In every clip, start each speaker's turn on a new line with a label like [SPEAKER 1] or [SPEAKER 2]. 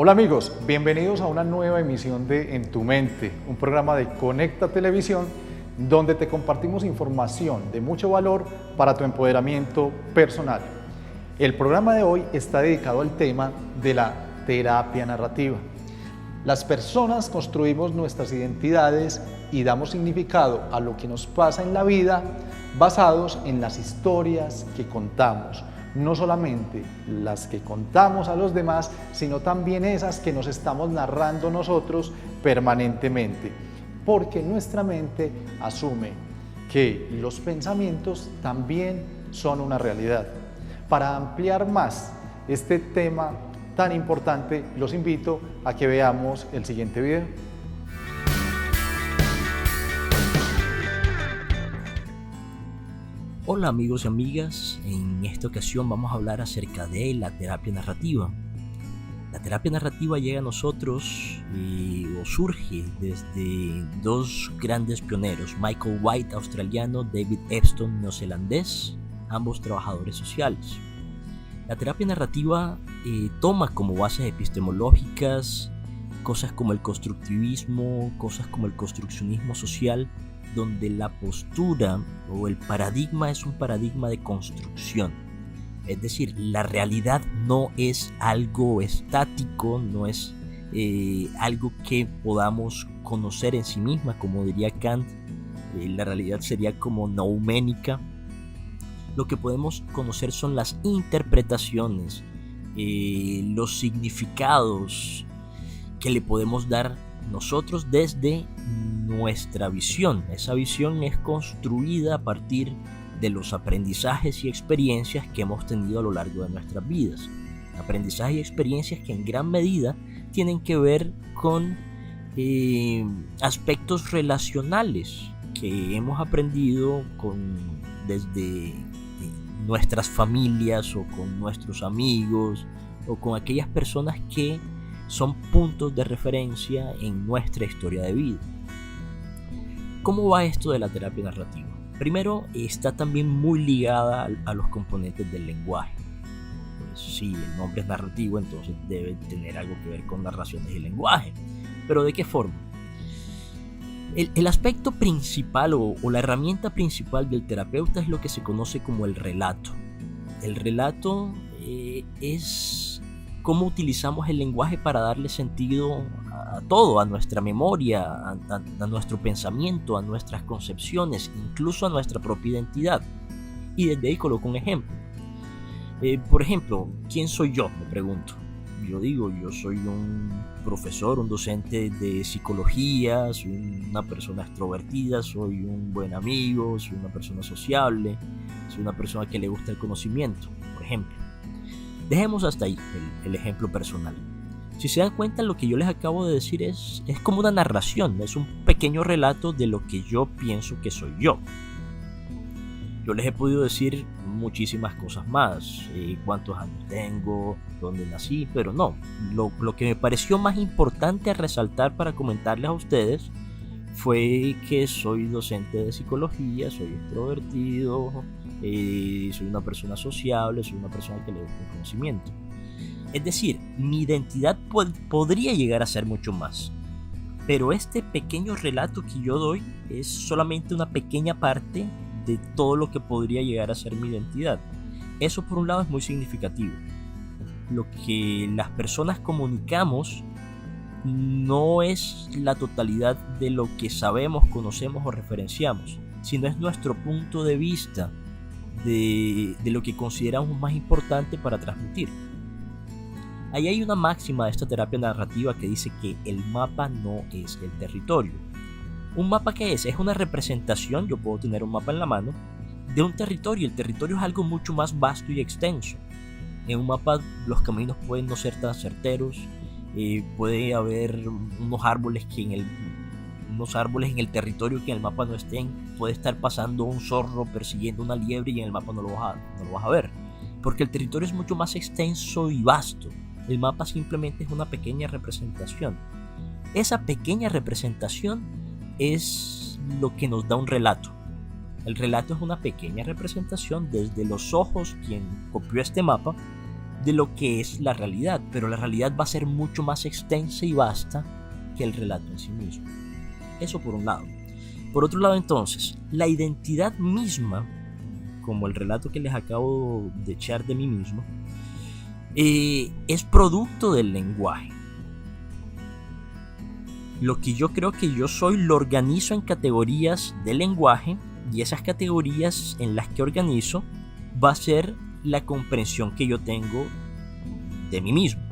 [SPEAKER 1] Hola amigos, bienvenidos a una nueva emisión de En tu Mente, un programa de Conecta Televisión donde te compartimos información de mucho valor para tu empoderamiento personal. El programa de hoy está dedicado al tema de la terapia narrativa. Las personas construimos nuestras identidades y damos significado a lo que nos pasa en la vida basados en las historias que contamos. No solamente las que contamos a los demás, sino también esas que nos estamos narrando nosotros permanentemente, porque nuestra mente asume que los pensamientos también son una realidad. Para ampliar más este tema tan importante, los invito a que veamos el siguiente video.
[SPEAKER 2] Hola amigos y amigas, en esta ocasión vamos a hablar acerca de la terapia narrativa. La terapia narrativa llega a nosotros o surge desde dos grandes pioneros, Michael White, australiano, David Epstein, neozelandés, ambos trabajadores sociales. La terapia narrativa toma como bases epistemológicas cosas como el constructivismo, cosas como el construccionismo social, donde la postura o el paradigma es un paradigma de construcción. Es decir, la realidad no es algo estático, no es algo que podamos conocer en sí misma, como diría Kant. La realidad sería como nouménica. Lo que podemos conocer son las interpretaciones, los significados que le podemos dar nosotros desde nuestra visión. Esa visión es construida a partir de los aprendizajes y experiencias que hemos tenido a lo largo de nuestras vidas. Aprendizajes y experiencias que en gran medida tienen que ver con aspectos relacionales que hemos aprendido desde nuestras familias o con nuestros amigos o con aquellas personas que son puntos de referencia en nuestra historia de vida. ¿Cómo va esto de la terapia narrativa? Primero, está también muy ligada a los componentes del lenguaje. Pues sí, el nombre es narrativo, entonces debe tener algo que ver con narraciones y lenguaje. ¿Pero de qué forma? El aspecto principal o la herramienta principal del terapeuta es lo que se conoce como el relato. El relato es cómo utilizamos el lenguaje para darle sentido a todo, a nuestra memoria, a nuestro pensamiento, a nuestras concepciones, incluso a nuestra propia identidad. Y desde ahí coloco un ejemplo. Por ejemplo, ¿quién soy yo? Me pregunto. Yo soy un profesor, un docente de psicología, soy una persona extrovertida, soy un buen amigo, soy una persona sociable, soy una persona que le gusta el conocimiento, por ejemplo. Dejemos hasta ahí el ejemplo personal. Si se dan cuenta, lo que yo les acabo de decir es como una narración, es un pequeño relato de lo que yo pienso que soy yo. Yo les he podido decir muchísimas cosas más, cuántos años tengo, dónde nací, pero no. Lo que me pareció más importante a resaltar para comentarles a ustedes fue que soy docente de psicología, soy extrovertido, soy una persona sociable, soy una persona que le gusta el conocimiento. Es decir, mi identidad podría llegar a ser mucho más, pero este pequeño relato que yo doy es solamente una pequeña parte de todo lo que podría llegar a ser mi identidad. Eso por un lado es muy significativo. Lo que las personas comunicamos no es la totalidad de lo que sabemos, conocemos o referenciamos, sino es nuestro punto de vista de lo que consideramos más importante para transmitir. Ahí hay una máxima de esta terapia narrativa que dice que el mapa no es el territorio. ¿Un mapa qué es? Es una representación, yo puedo tener un mapa en la mano, de un territorio. El territorio es algo mucho más vasto y extenso. En un mapa los caminos pueden no ser tan certeros, puede haber unos árboles en el territorio que en el mapa no estén, puede estar pasando un zorro persiguiendo una liebre y en el mapa no lo vas a ver, porque el territorio es mucho más extenso y vasto. El mapa simplemente es una pequeña representación. Esa pequeña representación es lo que nos da un relato. El relato es una pequeña representación desde los ojos quien copió este mapa de lo que es la realidad, pero la realidad va a ser mucho más extensa y vasta que el relato en sí mismo. Eso por un lado. Por otro lado, entonces, la identidad misma, como el relato que les acabo de echar de mí mismo, es producto del lenguaje. Lo que yo creo que yo soy lo organizo en categorías de lenguaje, y esas categorías en las que organizo va a ser la comprensión que yo tengo de mí mismo.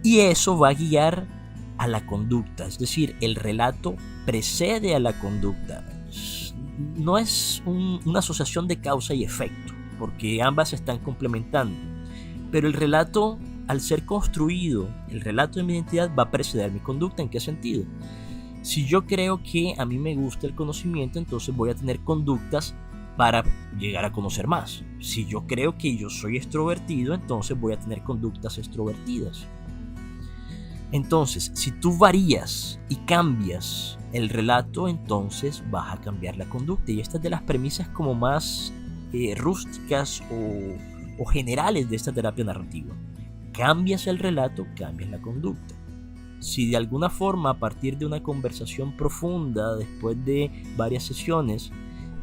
[SPEAKER 2] Y eso va a guiar a la conducta, es decir, el relato precede a la conducta. No es una asociación de causa y efecto, porque ambas se están complementando. Pero el relato, al ser construido, el relato de mi identidad va a preceder mi conducta. ¿En qué sentido? Si yo creo que a mí me gusta el conocimiento, entonces voy a tener conductas para llegar a conocer más. Si yo creo que yo soy extrovertido, entonces voy a tener conductas extrovertidas. Entonces, si tú varías y cambias el relato, entonces vas a cambiar la conducta. Y esta es de las premisas como más rústicas o generales de esta terapia narrativa. Cambias el relato, cambias la conducta. Si de alguna forma, a partir de una conversación profunda, después de varias sesiones,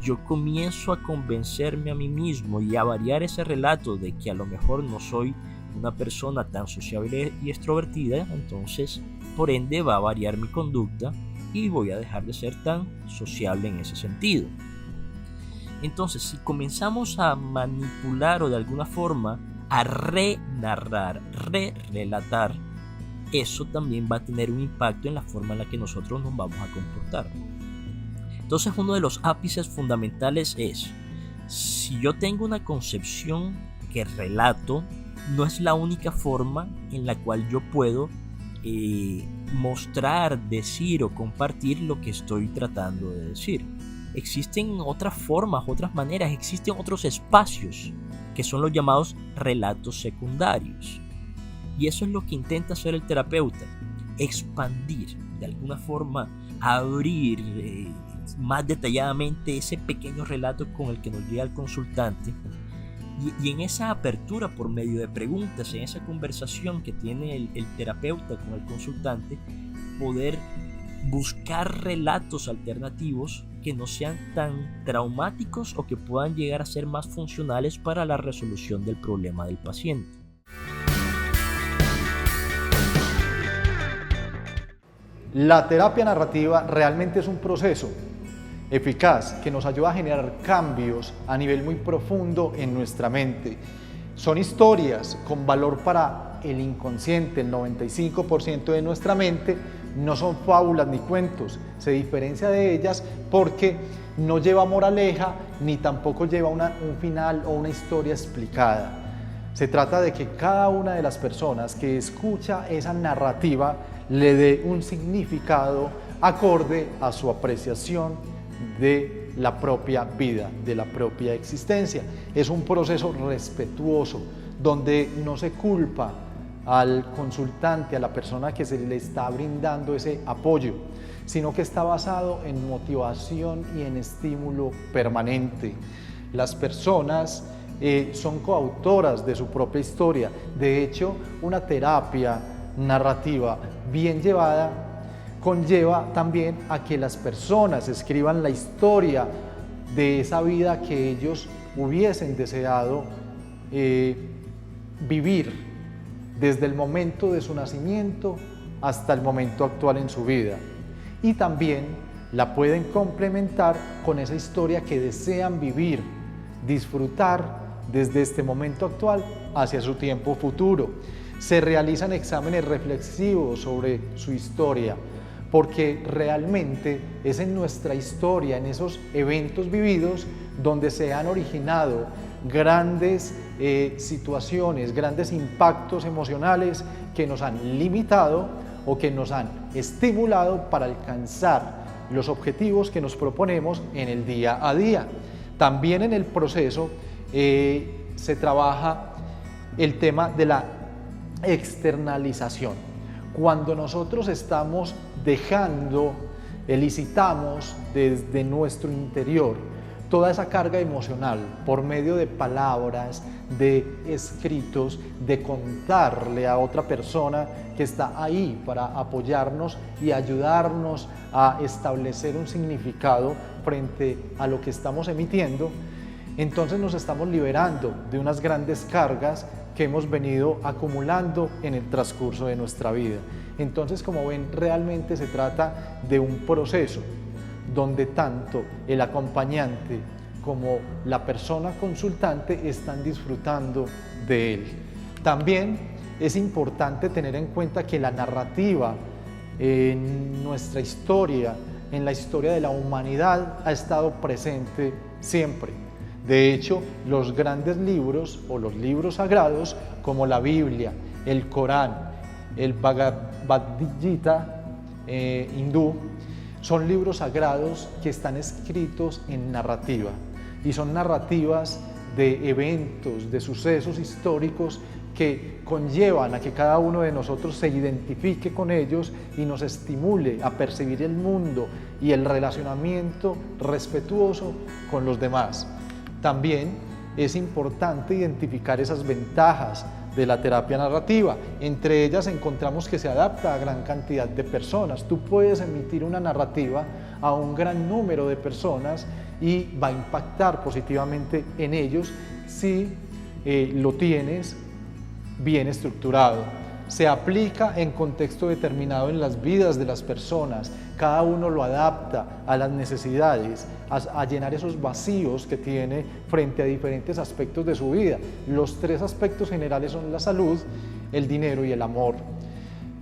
[SPEAKER 2] yo comienzo a convencerme a mí mismo y a variar ese relato de que a lo mejor no soy una persona tan sociable y extrovertida, entonces por ende va a variar mi conducta y voy a dejar de ser tan sociable en ese sentido. Entonces, si comenzamos a manipular o de alguna forma a renarrar, relatar, eso también va a tener un impacto en la forma en la que nosotros nos vamos a comportar. Entonces, uno de los ápices fundamentales es, si yo tengo una concepción que relato, no es la única forma en la cual yo puedo mostrar, decir o compartir lo que estoy tratando de decir. Existen otras formas, otras maneras, existen otros espacios que son los llamados relatos secundarios. Y eso es lo que intenta hacer el terapeuta, expandir, de alguna forma, abrir más detalladamente ese pequeño relato con el que nos llega el consultante. Y en esa apertura por medio de preguntas, en esa conversación que tiene el terapeuta con el consultante, poder buscar relatos alternativos que no sean tan traumáticos o que puedan llegar a ser más funcionales para la resolución del problema del paciente.
[SPEAKER 1] La terapia narrativa realmente es un proceso eficaz que nos ayuda a generar cambios a nivel muy profundo en nuestra mente. Son historias con valor para el inconsciente, el 95% de nuestra mente. No son fábulas ni cuentos, se diferencia de ellas porque no lleva moraleja ni tampoco lleva un final o una historia explicada. Se trata de que cada una de las personas que escucha esa narrativa le dé un significado acorde a su apreciación de la propia vida, de la propia existencia. Es un proceso respetuoso donde no se culpa al consultante, a la persona que se le está brindando ese apoyo, sino que está basado en motivación y en estímulo permanente. Las personas son coautoras de su propia historia. De hecho, una terapia narrativa bien llevada conlleva también a que las personas escriban la historia de esa vida que ellos hubiesen deseado vivir desde el momento de su nacimiento hasta el momento actual en su vida. Y también la pueden complementar con esa historia que desean vivir, disfrutar desde este momento actual hacia su tiempo futuro. Se realizan exámenes reflexivos sobre su historia, porque realmente es en nuestra historia, en esos eventos vividos, donde se han originado grandes situaciones, grandes impactos emocionales que nos han limitado o que nos han estimulado para alcanzar los objetivos que nos proponemos en el día a día. También en el proceso se trabaja el tema de la externalización. Cuando nosotros estamos elicitamos desde nuestro interior toda esa carga emocional por medio de palabras, de escritos, de contarle a otra persona que está ahí para apoyarnos y ayudarnos a establecer un significado frente a lo que estamos emitiendo, entonces nos estamos liberando de unas grandes cargas que hemos venido acumulando en el transcurso de nuestra vida. Entonces, como ven, realmente se trata de un proceso donde tanto el acompañante como la persona consultante están disfrutando de él. También es importante tener en cuenta que la narrativa en nuestra historia, en la historia de la humanidad, ha estado presente siempre. De hecho, los grandes libros o los libros sagrados, como la Biblia, el Corán, el Bhagavad Gita hindú, son libros sagrados que están escritos en narrativa, y son narrativas de eventos, de sucesos históricos que conllevan a que cada uno de nosotros se identifique con ellos y nos estimule a percibir el mundo y el relacionamiento respetuoso con los demás. También es importante identificar esas ventajas de la terapia narrativa. Entre ellas encontramos que se adapta a gran cantidad de personas. Tú puedes emitir una narrativa a un gran número de personas y va a impactar positivamente en ellos si lo tienes bien estructurado. Se aplica en contexto determinado en las vidas de las personas. Cada uno lo adapta a las necesidades, a llenar esos vacíos que tiene frente a diferentes aspectos de su vida. Los tres aspectos generales son la salud, el dinero y el amor.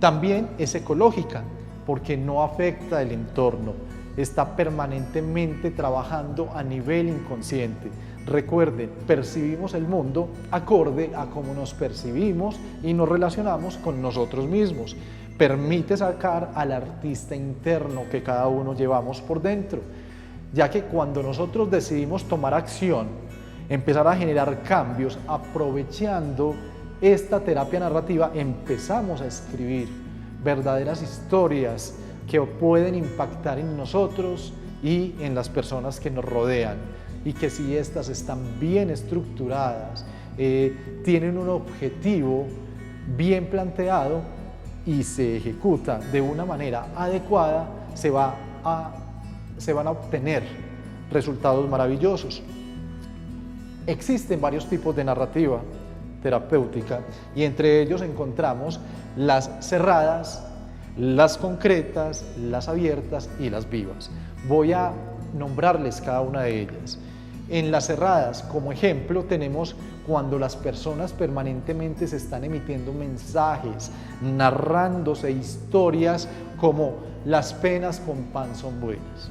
[SPEAKER 1] También es ecológica, porque no afecta el entorno, está permanentemente trabajando a nivel inconsciente. Recuerden, percibimos el mundo acorde a cómo nos percibimos y nos relacionamos con nosotros mismos. Permite sacar al artista interno que cada uno llevamos por dentro, ya que cuando nosotros decidimos tomar acción, empezar a generar cambios, aprovechando esta terapia narrativa, empezamos a escribir verdaderas historias que pueden impactar en nosotros y en las personas que nos rodean, y que si estas están bien estructuradas, tienen un objetivo bien planteado y se ejecuta de una manera adecuada, se van a obtener resultados maravillosos. Existen varios tipos de narrativa terapéutica y entre ellos encontramos las cerradas, las concretas, las abiertas y las vivas. Voy a nombrarles cada una de ellas. En las cerradas, como ejemplo, tenemos cuando las personas permanentemente se están emitiendo mensajes, narrándose historias como las penas con pan son buenas.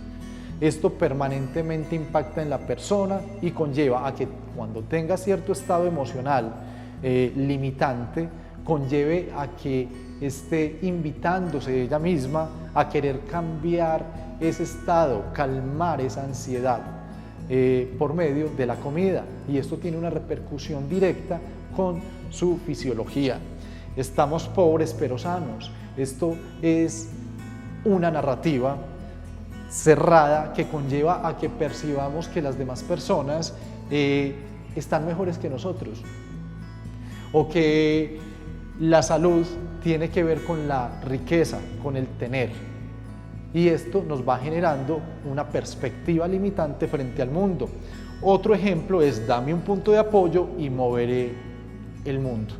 [SPEAKER 1] Esto permanentemente impacta en la persona y conlleva a que cuando tenga cierto estado emocional limitante, conlleve a que esté invitándose ella misma a querer cambiar ese estado, calmar esa ansiedad por medio de la comida, y esto tiene una repercusión directa con su fisiología. Estamos pobres pero sanos. Esto es una narrativa cerrada que conlleva a que percibamos que las demás personas están mejores que nosotros, o que la salud tiene que ver con la riqueza, con el tener, y esto nos va generando una perspectiva limitante frente al mundo. Otro ejemplo es: dame un punto de apoyo y moveré el mundo.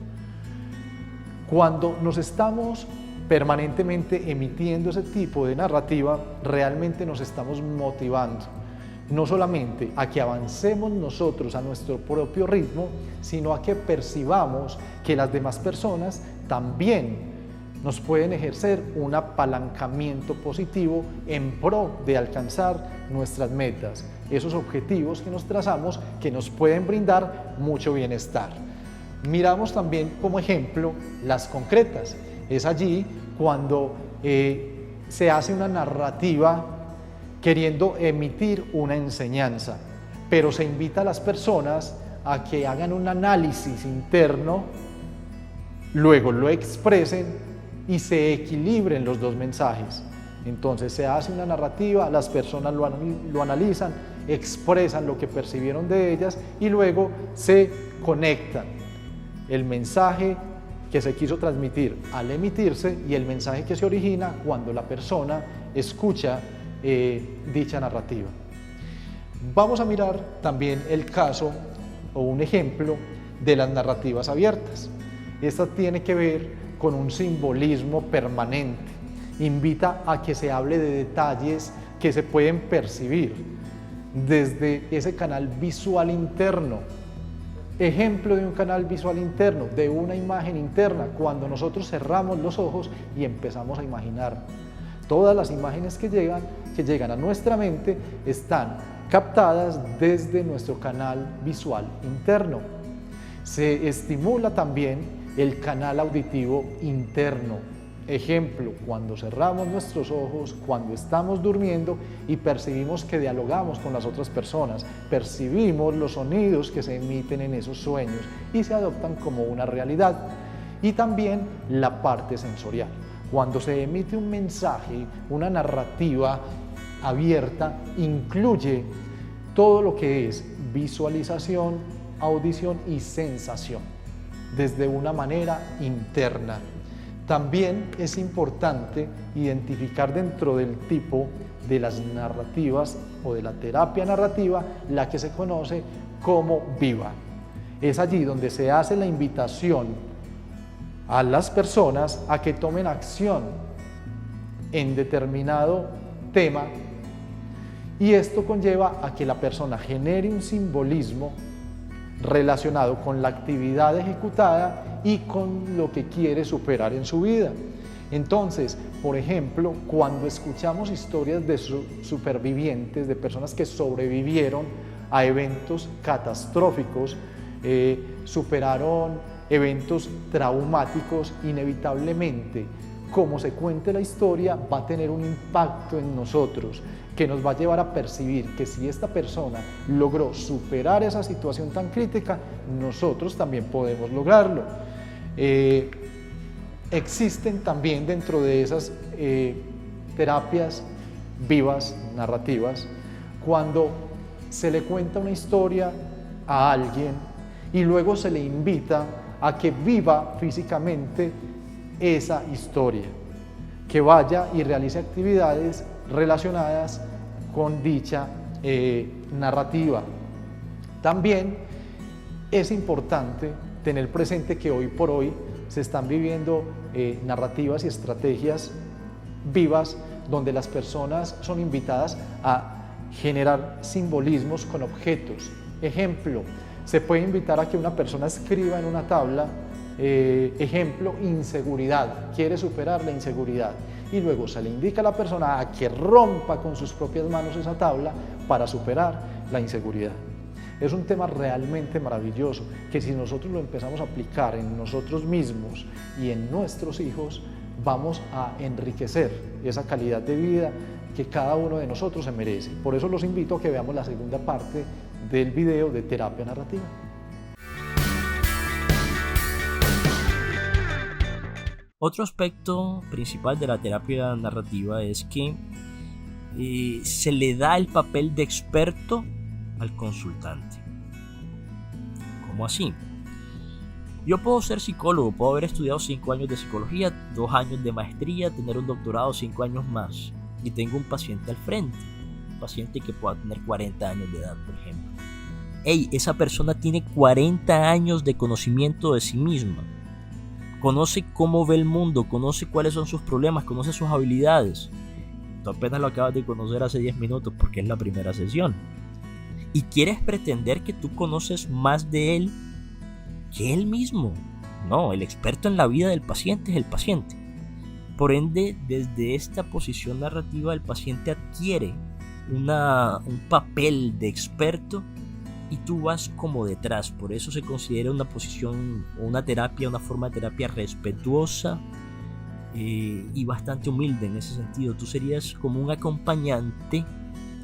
[SPEAKER 1] Cuando nos estamos permanentemente emitiendo ese tipo de narrativa, realmente nos estamos motivando, no solamente a que avancemos nosotros a nuestro propio ritmo, sino a que percibamos que las demás personas también nos pueden ejercer un apalancamiento positivo en pro de alcanzar nuestras metas, esos objetivos que nos trazamos, que nos pueden brindar mucho bienestar. Miramos también como ejemplo las concretas. Es allí cuando se hace una narrativa queriendo emitir una enseñanza, pero se invita a las personas a que hagan un análisis interno, luego lo expresen y se equilibren los dos mensajes. Entonces se hace una narrativa, las personas lo analizan expresan lo que percibieron de ellas y luego se conectan el mensaje que se quiso transmitir al emitirse y el mensaje que se origina cuando la persona escucha dicha narrativa. Vamos a mirar también el caso o un ejemplo de las narrativas abiertas. Esta tiene que ver con un simbolismo permanente. Invita a que se hable de detalles que se pueden percibir desde ese canal visual interno. Ejemplo de un canal visual interno, de una imagen interna, cuando nosotros cerramos los ojos y empezamos a imaginar. Todas las imágenes que llegan a nuestra mente están captadas desde nuestro canal visual interno. Se estimula también el canal auditivo interno. Ejemplo, cuando cerramos nuestros ojos, cuando estamos durmiendo y percibimos que dialogamos con las otras personas, percibimos los sonidos que se emiten en esos sueños y se adoptan como una realidad. Y también la parte sensorial. Cuando se emite un mensaje, una narrativa abierta, incluye todo lo que es visualización, audición y sensación, desde una manera interna. También es importante identificar dentro del tipo de las narrativas o de la terapia narrativa la que se conoce como viva. Es allí donde se hace la invitación a las personas a que tomen acción en determinado tema y esto conlleva a que la persona genere un simbolismo relacionado con la actividad ejecutada y con lo que quiere superar en su vida. Entonces, por ejemplo, cuando escuchamos historias de supervivientes, de personas que sobrevivieron a eventos catastróficos, superaron eventos traumáticos, inevitablemente, como se cuente la historia, va a tener un impacto en nosotros que nos va a llevar a percibir que si esta persona logró superar esa situación tan crítica, nosotros también podemos lograrlo. Existen también dentro de esas terapias vivas, narrativas, cuando se le cuenta una historia a alguien y luego se le invita a que viva físicamente esa historia, que vaya y realice actividades relacionadas con dicha narrativa. También es importante tener presente que hoy por hoy se están viviendo narrativas y estrategias vivas donde las personas son invitadas a generar simbolismos con objetos. Ejemplo, se puede invitar a que una persona escriba en una tabla, ejemplo, inseguridad, quiere superar la inseguridad. Y luego se le indica a la persona a que rompa con sus propias manos esa tabla para superar la inseguridad. Es un tema realmente maravilloso que si nosotros lo empezamos a aplicar en nosotros mismos y en nuestros hijos, vamos a enriquecer esa calidad de vida que cada uno de nosotros se merece. Por eso los invito a que veamos la segunda parte del video de terapia narrativa.
[SPEAKER 2] Otro aspecto principal de la terapia narrativa es que se le da el papel de experto al consultante. ¿Cómo así? Yo puedo ser psicólogo, puedo haber estudiado 5 años de psicología, 2 años de maestría, tener un doctorado, 5 años más, y tengo un paciente al frente, un paciente que pueda tener 40 años de edad, por ejemplo. Esa persona tiene 40 años de conocimiento de sí misma. Conoce cómo ve el mundo, conoce cuáles son sus problemas, conoce sus habilidades. Tú apenas lo acabas de conocer hace 10 minutos porque es la primera sesión. Y quieres pretender que tú conoces más de él que él mismo. No, el experto en la vida del paciente es el paciente. Por ende, desde esta posición narrativa, el paciente adquiere un papel de experto y tú vas como detrás. Por eso se considera una posición o una terapia, una forma de terapia respetuosa y bastante humilde en ese sentido. Tú serías como un acompañante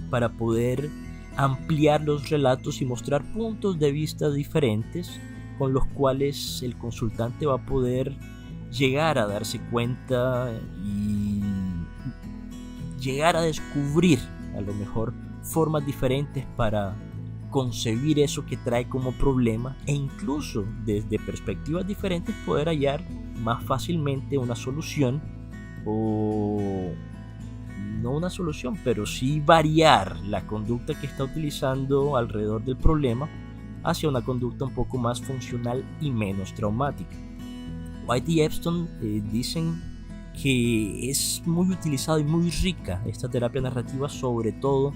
[SPEAKER 2] para poder ampliar los relatos y mostrar puntos de vista diferentes con los cuales el consultante va a poder llegar a darse cuenta y llegar a descubrir a lo mejor formas diferentes para concebir eso que trae como problema, e incluso desde perspectivas diferentes poder hallar más fácilmente una solución, o no una solución, pero sí variar la conducta que está utilizando alrededor del problema hacia una conducta un poco más funcional y menos traumática. White y Epstein dicen que es muy utilizada y muy rica esta terapia narrativa, sobre todo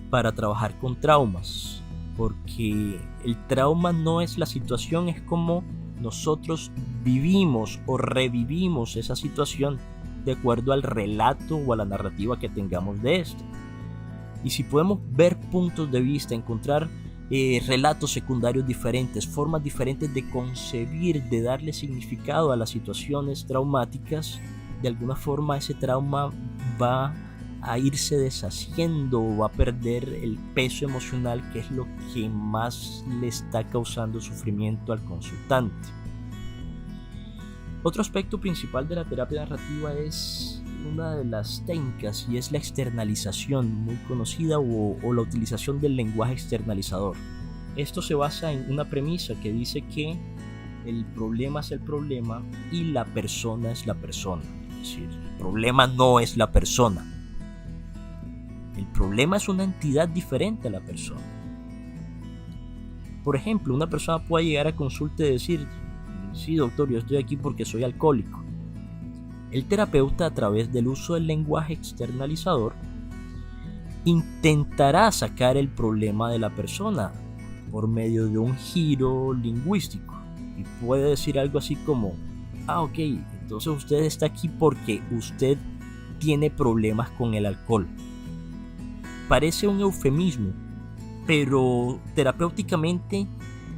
[SPEAKER 2] para trabajar con traumas, porque el trauma no es la situación, es como nosotros vivimos o revivimos esa situación de acuerdo al relato o a la narrativa que tengamos de esto. Y si podemos ver puntos de vista, encontrar relatos secundarios diferentes, formas diferentes de concebir, de darle significado a las situaciones traumáticas, de alguna forma ese trauma va a irse deshaciendo o va a perder el peso emocional, que es lo que más le está causando sufrimiento al consultante. Otro aspecto principal de la terapia narrativa es una de las técnicas, y es la externalización, muy conocida, o la utilización del lenguaje externalizador. Esto se basa en una premisa que dice que el problema es el problema y la persona es la persona. Es decir, el problema no es la persona. El problema es una entidad diferente a la persona. Por ejemplo, una persona puede llegar a consulta y decir: sí, doctor, yo estoy aquí porque soy alcohólico. El terapeuta, a través del uso del lenguaje externalizador, intentará sacar el problema de la persona por medio de un giro lingüístico, y puede decir algo así como: ok, entonces usted está aquí porque usted tiene problemas con el alcohol. Parece un eufemismo, pero terapéuticamente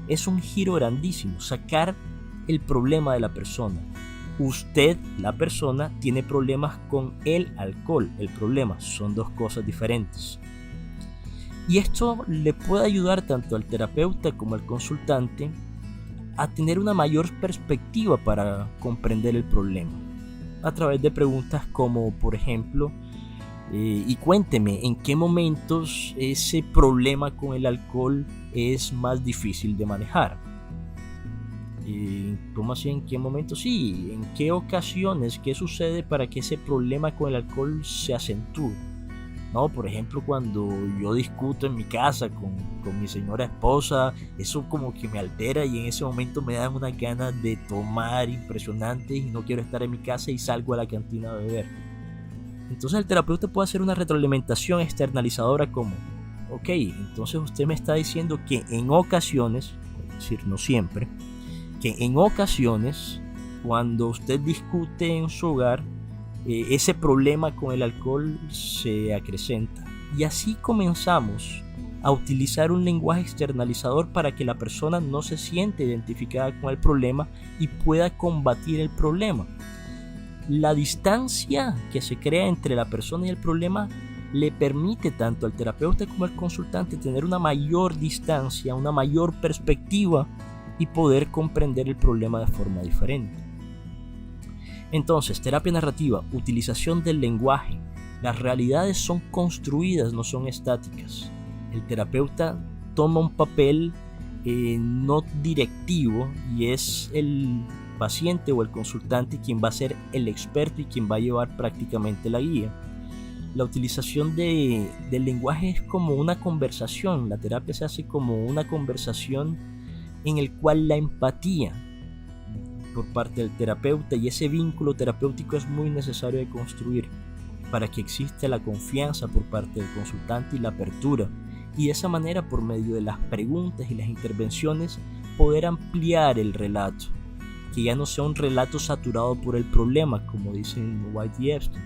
[SPEAKER 2] es un giro grandísimo, sacar el problema de la persona. Usted, la persona, tiene problemas con el alcohol. El problema son dos cosas diferentes. Y esto le puede ayudar tanto al terapeuta como al consultante a tener una mayor perspectiva para comprender el problema, a través de preguntas como, por ejemplo, y cuénteme, ¿en qué momentos ese problema con el alcohol es más difícil de manejar? ¿Cómo así? ¿En qué momentos? Sí, ¿en qué ocasiones? ¿Qué sucede para que ese problema con el alcohol se acentúe? No, por ejemplo, cuando yo discuto en mi casa con mi señora esposa, eso como que me altera, y en ese momento me dan unas ganas de tomar impresionantes y no quiero estar en mi casa y salgo a la cantina a beber. Entonces el terapeuta puede hacer una retroalimentación externalizadora como: ok, entonces usted me está diciendo que en ocasiones, es decir, no siempre, que en ocasiones, cuando usted discute en su hogar, ese problema con el alcohol se acrecenta. Y así comenzamos a utilizar un lenguaje externalizador para que la persona no se siente identificada con el problema y pueda combatir el problema. La distancia que se crea entre la persona y el problema le permite tanto al terapeuta como al consultante tener una mayor distancia, una mayor perspectiva, y poder comprender el problema de forma diferente. Entonces, terapia narrativa, utilización del lenguaje. Las realidades son construidas, no son estáticas. El terapeuta toma un papel no directivo, y es el paciente o el consultante quien va a ser el experto y quien va a llevar prácticamente la guía. La utilización del lenguaje es como una conversación. La terapia se hace como una conversación en el cual la empatía por parte del terapeuta y ese vínculo terapéutico es muy necesario de construir para que exista la confianza por parte del consultante y la apertura, y de esa manera, por medio de las preguntas y las intervenciones, poder ampliar el relato, que ya no sea un relato saturado por el problema, como dicen White y Epstein,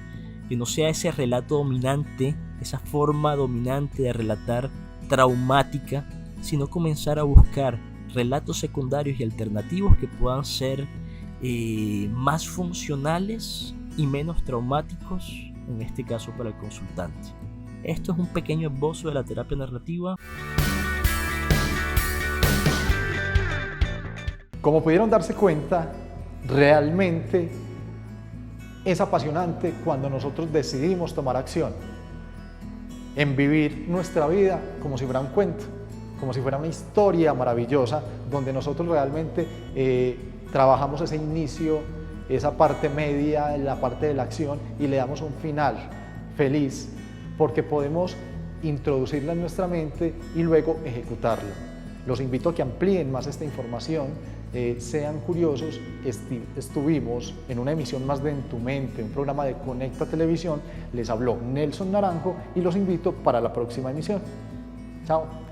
[SPEAKER 2] que no sea ese relato dominante, esa forma dominante de relatar traumática, sino comenzar a buscar relatos secundarios y alternativos que puedan ser más funcionales y menos traumáticos, en este caso para el consultante. Esto es un pequeño esbozo de la terapia narrativa.
[SPEAKER 1] Como pudieron darse cuenta, realmente es apasionante cuando nosotros decidimos tomar acción. en vivir nuestra vida como si fuera un cuento, como si fuera una historia maravillosa, donde nosotros realmente trabajamos ese inicio, esa parte media, la parte de la acción, y le damos un final feliz, porque podemos introducirla en nuestra mente y luego ejecutarla. Los invito a que amplíen más esta información, sean curiosos. Estuvimos en una emisión más de En tu Mente, un programa de Conecta Televisión. Les habló Nelson Naranjo y los invito para la próxima emisión. Chao.